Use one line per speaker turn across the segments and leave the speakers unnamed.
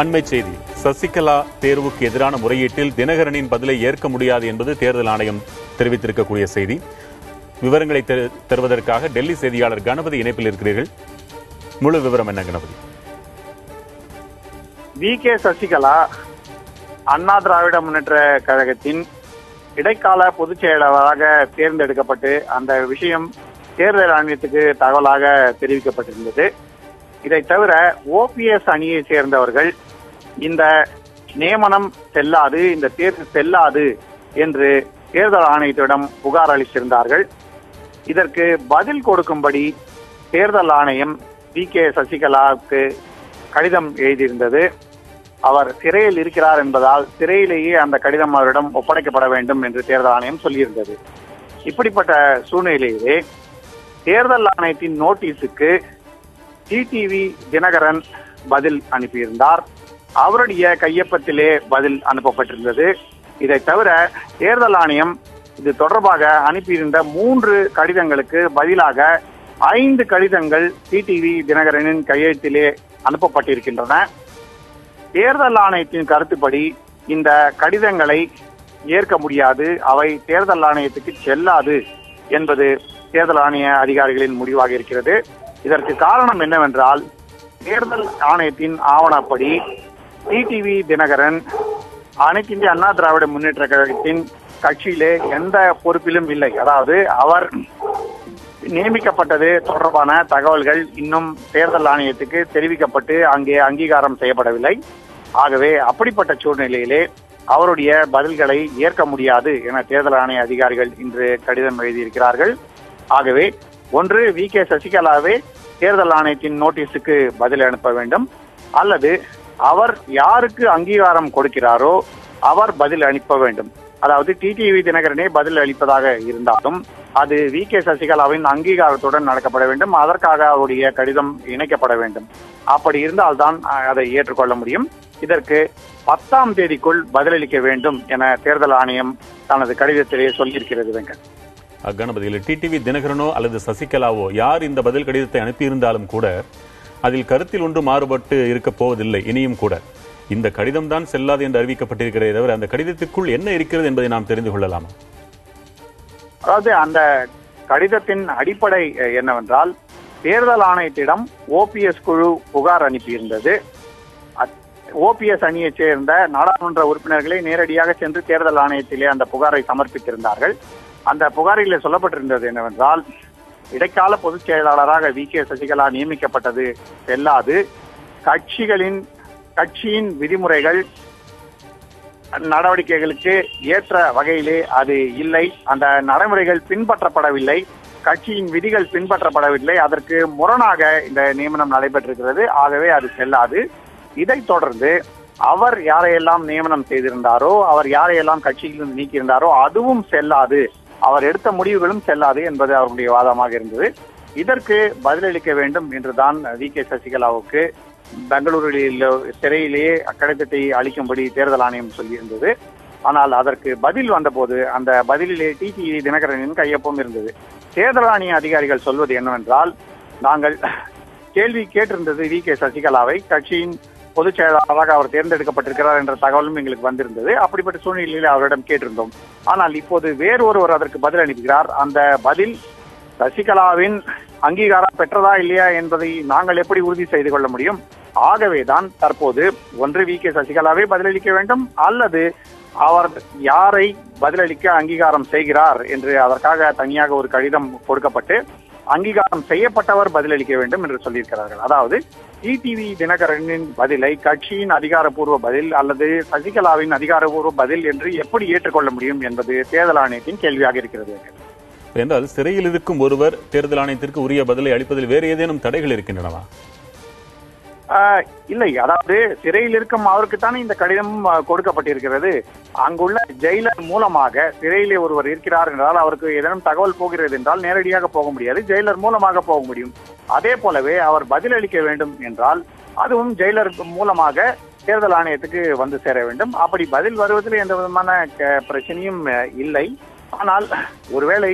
அண்மை செய்தி. சசிகலா தேர்வுக்கு எதிரான முறையீட்டில் தினகரனின் பதிலை ஏற்க முடியாது என்பது தேர்தல் ஆணையம் தெரிவித்திருக்கக்கூடிய செய்தி. விவரங்களை தருவதற்காக டெல்லி செய்தியாளர் கணபதி இணைப்பில் இருக்கிறீர்கள். முழு விவரம் என்ன கணபதி?
வி.கே. சசிகலா அண்ணா திராவிட முன்னேற்ற கழகத்தின் இடைக்கால பொதுச் செயலாளராக தேர்ந்தெடுக்கப்பட்டு அந்த விஷயம் தேர்தல் ஆணையத்துக்கு தகவலாக தெரிவிக்கப்பட்டிருந்தது. இதை தவிர ஓபிஎஸ் அணியை சேர்ந்தவர்கள் இந்த நியமனம் செல்லாது, இந்த தேர்வு செல்லாது என்று தேர்தல் ஆணையத்திடம் புகார் அளித்திருந்தார்கள். இதற்கு பதில் கொடுக்கும்படி தேர்தல் ஆணையம் வி.கே. சசிகலாவுக்கு கடிதம் எழுதியிருந்தது. அவர் சிறையில் இருக்கிறார் என்பதால் சிறையிலேயே அந்த கடிதம் அவரிடம் ஒப்படைக்கப்பட வேண்டும் என்று தேர்தல் ஆணையம் சொல்லியிருந்தது. இப்படிப்பட்ட சூழ்நிலையிலே தேர்தல் ஆணையத்தின் நோட்டீஸுக்கு டிடிவி தினகரன் பதில் அனுப்பியிருந்தார். அவருடைய கையொப்பத்திலே பதில் அனுப்பப்பட்டிருந்தது. இதை தவிர தேர்தல் ஆணையம் இது தொடர்பாக அனுப்பியிருந்த 3 கடிதங்களுக்கு பதிலாக 5 கடிதங்கள் டிடிவி தினகரனின் கையெழுத்திலே அனுப்பப்பட்டிருக்கின்றன. தேர்தல் ஆணையத்தின் கருத்துப்படி இந்த கடிதங்களை ஏற்க முடியாது, அவை தேர்தல் ஆணையத்துக்கு செல்லாது என்பது தேர்தல் ஆணைய அதிகாரிகளின் முடிவாக இருக்கிறது. இதற்கு காரணம் என்னவென்றால், தேர்தல் ஆணையத்தின் ஆவணப்படி டிடிவி தினகரன் அனைத்து இந்திய அண்ணா திராவிட முன்னேற்ற கழகத்தின் கட்சியிலே எந்த பொறுப்பிலும் இல்லை. அதாவது அவர் நியமிக்கப்பட்டது தொடர்பான தகவல்கள் இன்னும் தேர்தல் ஆணையத்துக்கு தெரிவிக்கப்பட்டு அங்கே அங்கீகாரம் செய்யப்படவில்லை. ஆகவே அப்படிப்பட்ட சூழ்நிலையிலே அவருடைய பதில்களை ஏற்க முடியாது என தேர்தல் ஆணைய அதிகாரிகள் இன்று கடிதம் எழுதியிருக்கிறார்கள். ஆகவே ஒன்று வி.கே. சசிகலாவே தேர்தல் ஆணையத்தின் நோட்டீஸுக்கு பதில் அனுப்ப வேண்டும், அல்லது அவர் யாருக்கு அங்கீகாரம் கொடுக்கிறாரோ அவர் பதில் அனுப்ப வேண்டும். அதாவது டிடிவி தினகரனே பதில் அளிப்பதாக இருந்தாலும் அது வி.கே. சசிகலாவின் அங்கீகாரத்துடன் நடக்கப்பட வேண்டும். அதற்காக அவருடைய கடிதம் இணைக்கப்பட வேண்டும். அப்படி இருந்தால்தான் அதை ஏற்றுக்கொள்ள முடியும். இதற்கு 10ஆம் தேதிக்குள் பதிலளிக்க வேண்டும் என தேர்தல் ஆணையம் தனது கடிதத்திலே சொல்லியிருக்கிறது. வெங்கட்,
கணபதியில் டிடிவி தினகரனோ அல்லது சசிகலாவோ யார் இந்த பதில் கடிதத்தை அனுப்பியிருந்தாலும் கூட அதில் கருத்தில் ஒன்று மாறுபட்டு இருக்க போவதில்லை. இனியும் கூட இந்த கடிதம் தான் செல்லாது என்று அறிவிக்கப்பட்டிருக்கிறதே தவிர அந்த கடிதத்திற்குள் என்ன இருக்கிறது என்பதை நாம் தெரிந்து கொள்ளலாமா?
அதாவது அந்த கடிதத்தின் அடிப்படை என்னவென்றால், தேர்தல் ஆணையத்திடம் ஓபிஎஸ் குழு புகார் அனுப்பியிருந்தது. ஓபிஎஸ் அணியைச் சேர்ந்த நாடாளுமன்ற உறுப்பினர்களை நேரடியாக சென்று தேர்தல் ஆணையத்திலே அந்த புகாரை சமர்ப்பித்திருந்தார்கள். அந்த புகாரிலே சொல்லப்பட்டிருந்தது என்னவென்றால், இடைக்கால பொதுச் செயலாளராக வி.கே. சசிகலா நியமிக்கப்பட்டது செல்லாது, கட்சியின் விதிமுறைகள் நடவடிக்கைகளுக்கு ஏற்ற வகையிலே அது இல்லை, அந்த நடைமுறைகள் பின்பற்றப்படவில்லை, கட்சியின் விதிகள் பின்பற்றப்படவில்லை, அதற்கு முரணாக இந்த நியமனம் நடைபெற்றிருக்கிறது, ஆகவே அது செல்லாது. இதைத் தொடர்ந்து அவர் யாரையெல்லாம் நியமனம் செய்திருந்தாரோ, அவர் யாரையெல்லாம் கட்சியிலிருந்து நீக்கியிருந்தாரோ அதுவும் செல்லாது, அவர் எடுத்த முடிவுகளும் செல்லாது என்பது அவருடைய வாதமாக இருந்தது. இதற்கு பதிலளிக்க வேண்டும் என்றுதான் வி.கே. சசிகலாவுக்கு பெங்களூரில் சிறையிலேயே கடிதத்தை அளிக்கும்படி தேர்தல் ஆணையம் சொல்லியிருந்தது. ஆனால் அதற்கு பதில் வந்தபோது அந்த பதிலிலே டிடிவி தினகரனின் கையொப்பம் இருந்தது. தேர்தல் ஆணைய அதிகாரிகள் சொல்வது என்னவென்றால், நாங்கள் கேள்வி கேட்டிருந்தது வி.கே. சசிகலாவை, கட்சியின் பொதுச் செயலாளராக அவர் தேர்ந்தெடுக்கப்பட்டிருக்கிறார் என்ற தகவலும் எங்களுக்கு வந்திருந்தது. அப்படிப்பட்ட சூழ்நிலையில் அவரிடம் கேட்டிருந்தோம். ஆனால் இப்போது வேறு ஒருவர் அதற்கு பதில் அனுப்புகிறார். அந்த பதில் சசிகலாவின் அங்கீகாரம் பெற்றதா இல்லையா என்பதை நாங்கள் எப்படி உறுதி செய்து கொள்ள முடியும்? ஆகவேதான் தற்போது ஒன்று வி.கே. சசிகலாவே பதிலளிக்க வேண்டும், அல்லது அவர் யாரை பதிலளிக்க அங்கீகாரம் செய்கிறார் என்று அதற்காக தனியாக ஒரு கடிதம் கொடுக்கப்பட்டு அங்கீகாரம் செய்யப்பட்டவர் பதிலளிக்க வேண்டும் என்று சொல்லியிருக்கிறார்கள். அதாவது டிடிவி தினகரனின் பதிலை கட்சியின் அதிகாரப்பூர்வ பதில் அல்லது சசிகலாவின் அதிகாரப்பூர்வ பதில் என்று எப்படி ஏற்றுக்கொள்ள முடியும் என்பது தேர்தல் ஆணையத்தின் கேள்வியாக இருக்கிறது.
என்றால் சிறையில் இருக்கும் ஒருவர் தேர்தல் ஆணையத்திற்கு உரிய பதிலை அளிப்பதில் வேறு ஏதேனும் தடைகள் இருக்கின்றனவா?
இல்லை, அதாவது சிறையில் இருக்கும் அவருக்குத்தானே இந்த கடிதம் கொடுக்கப்பட்டிருக்கிறது. அங்குள்ள ஜெயிலர் மூலமாக சிறையிலே ஒருவர் இருக்கிறார் என்றால் அவருக்கு ஏதேனும் தகவல் போகிறது என்றால் நேரடியாக போக முடியாது, ஜெயிலர் மூலமாக போக முடியும். அதே போலவே அவர் பதிலளிக்க வேண்டும் என்றால் அதுவும் ஜெயிலர் மூலமாக தேர்தல் ஆணையத்துக்கு வந்து சேர வேண்டும். அப்படி பதில் வருவதில் எந்த விதமான பிரச்சனையும் இல்லை. ஆனால் ஒருவேளை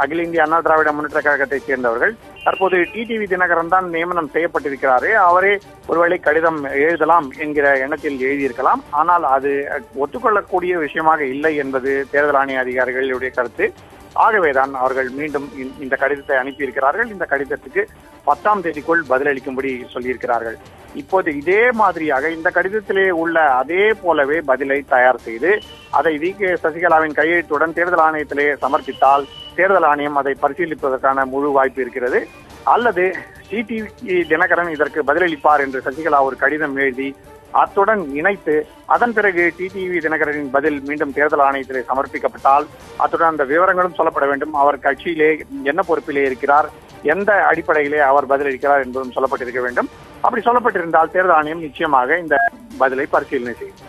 அகில இந்திய அண்ணா திராவிட முன்னேற்ற கழகத்தைச் சேர்ந்தவர்கள். தற்போது டிடிவி தினகரன் தான் நியமனம் செய்யப்பட்டிருக்கிறாரு. அவரே ஒருவேளை கடிதம் எழுதலாம் என்கிற எண்ணத்தில் எழுதியிருக்கலாம். ஆனால் அது ஒத்துக்கொள்ளக்கூடிய விஷயமாக இல்லை என்பது தேர்தல் ஆணைய அதிகாரிகளுடைய கருத்து. ஆகவேதான் அவர்கள் மீண்டும் இந்த கடிதத்தை அனுப்பியிருக்கிறார்கள். இந்த கடிதத்துக்கு 10ஆம் தேதிக்குள் பதிலளிக்கும்படி சொல்லியிருக்கிறார்கள். இப்போது இதே மாதிரியாக இந்த கடிதத்திலே உள்ள அதே போலவே பதிலை தயார் செய்து அதை வி.கே. சசிகலாவின் கையெழுத்துடன் தேர்தல் ஆணையத்திலே சமர்ப்பித்தால் தேர்தல் ஆணையம் அதை பரிசீலிப்பதற்கான முழு வாய்ப்பு இருக்கிறது. அல்லது டிடிவி தினகரன் இதற்கு பதிலளிப்பார் என்று சசிகலா ஒரு கடிதம் எழுதி அத்துடன் இணைத்து அதன் பிறகு டிடிவி தினகரனின் பதில் மீண்டும் தேர்தல் ஆணையத்திலே சமர்ப்பிக்கப்பட்டால் அத்துடன் அந்த விவரங்களும் சொல்லப்பட வேண்டும். அவர் கட்சியிலே என்ன பொறுப்பிலே இருக்கிறார், எந்த அடிப்படையிலே அவர் பதிலளிக்கிறார் என்பதும் சொல்லப்பட்டிருக்க வேண்டும். அப்படி சொல்லப்பட்டிருந்தால் தேர்தல் ஆணையம் நிச்சயமாக இந்த பதிலை பரிசீலனை செய்யும்.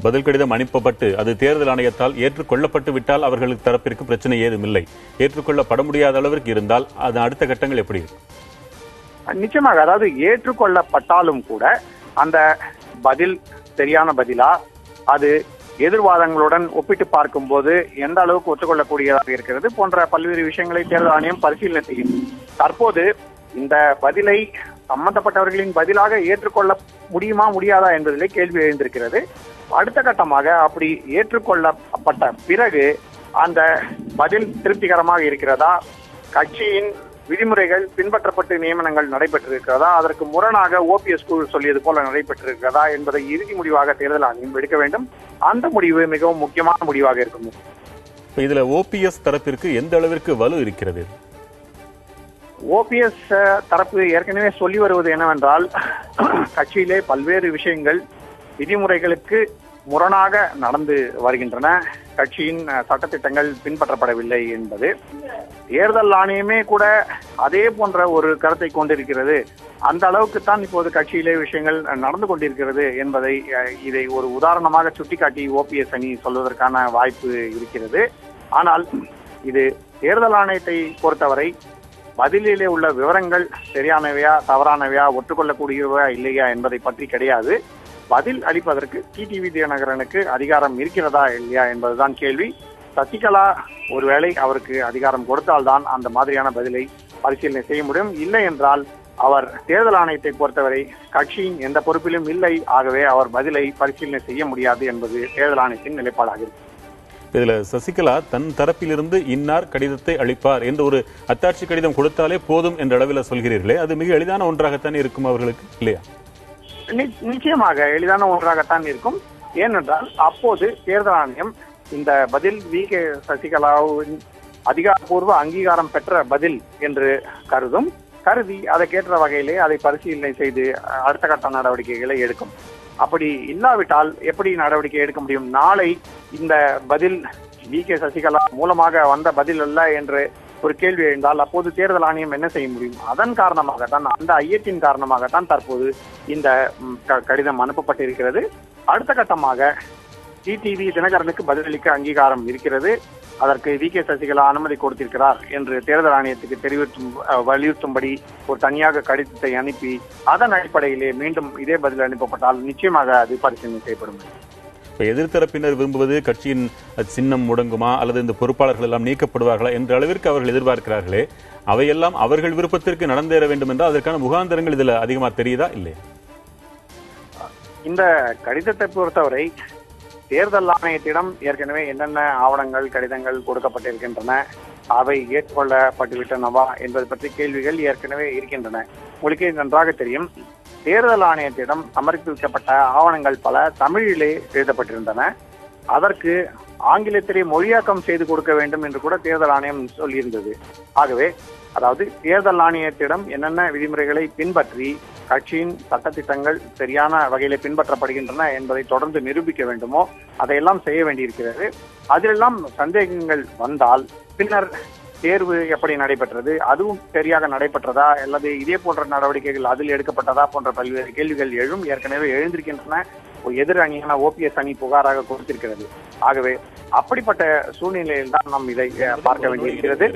பதில் கடிதம் அனுப்பப்பட்டு அது தேர்தல் ஆணையத்தால் ஏற்றுக்கொள்ளப்பட்டு விட்டால் அவர்களுக்கு தரப்பிற்கு பிரச்சனை ஏதும் இல்லை. ஏற்றுக்கொள்ளப்பட முடியாத அளவிற்கு இருந்தால் அது அடுத்த கட்டங்கள் எப்படி இருக்கும்?
நிச்சயமாக, அதாவது ஏற்றுக்கொள்ளப்பட்டாலும் கூட அந்த பதில் சரியான பதிலா, அது எதிர்வாதங்களுடன் ஒப்பிட்டு பார்க்கும் போது எந்த அளவுக்கு ஒத்துக்கொள்ளக்கூடியதாக இருக்கிறது போன்ற பல்வேறு விஷயங்களை தேர்தல் ஆணையம் பரிசீலனை செய்யும். தற்போது இந்த பதிலை சம்பந்தப்பட்டவர்களின் பதிலாக ஏற்றுக்கொள்ள முடியுமா முடியாதா என்பதிலே கேள்வி எழுந்திருக்கிறது. அடுத்த கட்டமாக அப்படி ஏற்றுக்கொள்ளப்பட்ட பிறகு அந்த பதில் திருப்திகரமாக இருக்கிறதா, கட்சியின் விதிமுறைகள் பின்பற்றப்பட்டு நியமனங்கள் நடைபெற்றிருக்கிறதா, அதற்கு முரணாக ஓபிஎஸ் குழு சொல்லியது போல நடைபெற்றிருக்கிறதா என்பதை இறுதி முடிவாக தேர்தல் ஆணையம் எடுக்க வேண்டும். அந்த முடிவு மிகவும் முக்கியமான முடிவாக இருக்கும்.
இதுல ஓபிஎஸ் தரப்பிற்கு எந்த அளவிற்கு வலு இருக்கிறது?
ஓபிஎஸ் தரப்பு ஏற்கனவே சொல்லி வருவது என்னவென்றால், கட்சியிலே பல்வேறு விஷயங்கள் விதிமுறைகளுக்கு முரணாக நடந்து வருகின்றன, கட்சியின் சட்டத்திட்டங்கள் பின்பற்றப்படவில்லை என்பது. தேர்தல் ஆணையமே கூட அதே போன்ற ஒரு கருத்தை கொண்டிருக்கிறது. அந்த அளவுக்கு தான் இப்போது கட்சியிலே விஷயங்கள் நடந்து கொண்டிருக்கிறது என்பதை இதை ஒரு உதாரணமாக சுட்டிக்காட்டி ஓபிஎஸ் அணி சொல்வதற்கான வாய்ப்பு இருக்கிறது. ஆனால் இது தேர்தல் ஆணையத்தை பொறுத்தவரை பதிலிலே உள்ள விவரங்கள் சரியானவையா தவறானவையா ஒற்றுக்கொள்ளக்கூடியவையா இல்லையா என்பதை பற்றி கிடையாது. பதில் அளிப்பதற்கு டிடிவி தினகரனுக்கு அதிகாரம் இருக்கிறதா இல்லையா என்பதுதான் கேள்வி. சசிகலா ஒருவேளை அவருக்கு அதிகாரம் கொடுத்தால்தான் அந்த மாதிரியான பதிலை பரிசீலனை செய்ய முடியும். இல்லை என்றால் அவர் தேர்தல் ஆணையத்தை பொறுத்தவரை கட்சியின் எந்த பொறுப்பிலும் இல்லை. ஆகவே அவர் பதிலை பரிசீலனை செய்ய முடியாது என்பது தேர்தல் ஆணையத்தின் நிலைப்பாடாக இருக்கு.
இதுல சசிகலா தன் தரப்பிலிருந்து இன்னார் கடிதத்தை அளிப்பார் என்று ஒரு அத்தாட்சி கடிதம் கொடுத்தாலே போதும் என்ற அளவில் சொல்கிறீர்களே, அது மிக எளிதான ஒன்றாகத்தான் இருக்கும் அவர்களுக்கு இல்லையா?
நிச்சயமாக எளிதான ஒன்றாகத்தான் இருக்கும். ஏனென்றால் அப்போது தேர்தல் ஆணையம் இந்த பதில் வி.கே. சசிகலாவின் அதிகாரப்பூர்வ அங்கீகாரம் பெற்ற பதில் என்று கருதி அதற்கேற்ற வகையிலே அதை பரிசீலனை செய்து அடுத்த கட்ட நடவடிக்கைகளை எடுக்கும். அப்படி இல்லாவிட்டால் எப்படி நடவடிக்கை எடுக்க முடியும்? நாளை இந்த பதில் வி.கே. சசிகலா மூலமாக வந்த பதில் அல்ல என்று ஒரு கேள்வி எழுந்தால் அப்போது தேர்தல் ஆணையம் என்ன செய்ய முடியும்? அதன் காரணமாகத்தான், அந்த ஐயத்தின் காரணமாகத்தான் தற்போது இந்த கடிதம் அனுப்பப்பட்டிருக்கிறது. அடுத்த கட்டமாக டிடிவி தினகரனுக்கு பதிலளிக்க அங்கீகாரம் இருக்கிறது, அதற்கு வி.கே. சசிகலா அனுமதி கொடுத்திருக்கிறார் என்று தேர்தல் ஆணையத்துக்கு வலியுறுத்தும்படி ஒரு தனியாக கடிதத்தை அனுப்பி அதன் அடிப்படையிலே மீண்டும் இதே பதில் அனுப்பப்பட்டால் நிச்சயமாக அது பரிசீலனை செய்யப்படும்.
இப்ப எதிர்த்தரப்பினர் விரும்புவது கட்சியின் சின்னம் முடங்குமா அல்லது இந்த பொறுப்பாளர்கள் எல்லாம் நீக்கப்படுவார்களா என்ற அளவிற்கு அவர்கள் எதிர்பார்க்கிறார்களே, அவையெல்லாம் அவர்கள் விருப்பத்திற்கு நடந்தேற வேண்டும் என்றால் அதற்கான முகாந்திரங்கள் இதுல அதிகமா தெரியுதா இல்லையா?
இந்த கடிதத்தை பொறுத்தவரை தேர்தல் ஆணையத்திடம் ஏற்கனவே என்னென்ன ஆவணங்கள் கடிதங்கள் கொடுக்கப்பட்டிருக்கின்றன, அவை ஏற்றுக்கொள்ளப்பட்டுவிட்டனவா என்பது பற்றி கேள்விகள் ஏற்கனவே இருக்கின்றன. உங்களுக்கே நன்றாக தெரியும், தேர்தல் ஆணையத்திடம் சமர்ப்பிக்கப்பட்ட ஆவணங்கள் பல தமிழிலே எழுதப்பட்டிருந்தன. அதற்கு ஆங்கிலத்திலே மொழியாக்கம் செய்து கொடுக்க வேண்டும் என்று கூட தேர்தல் ஆணையம் சொல்லியிருந்தது. ஆகவே அதாவது தேர்தல் ஆணையத்திடம் என்னென்ன விதிமுறைகளை பின்பற்றி கட்சியின் சட்டத்திட்டங்கள் சரியான வகையிலே பின்பற்றப்படுகின்றன என்பதை தொடர்ந்து நிரூபிக்க வேண்டுமோ அதையெல்லாம் செய்ய வேண்டியிருக்கிறது. அதிலெல்லாம் சந்தேகங்கள் வந்தால் பின்னர் தேர்வு எப்படி நடைபெற்றது, அதுவும் சரியாக நடைபெற்றதா அல்லது இதே போன்ற நடவடிக்கைகள் அதில் எடுக்கப்பட்டதா போன்ற பல்வேறு கேள்விகள் ஏற்கனவே எழுந்திருக்கின்றன. எதிர் அணியான ஓபிஎஸ் அணி புகாராக கொடுத்திருக்கிறது. ஆகவே அப்படிப்பட்ட சூழ்நிலையில் தான் நாம் இதை பார்க்க வேண்டியிருக்கிறது.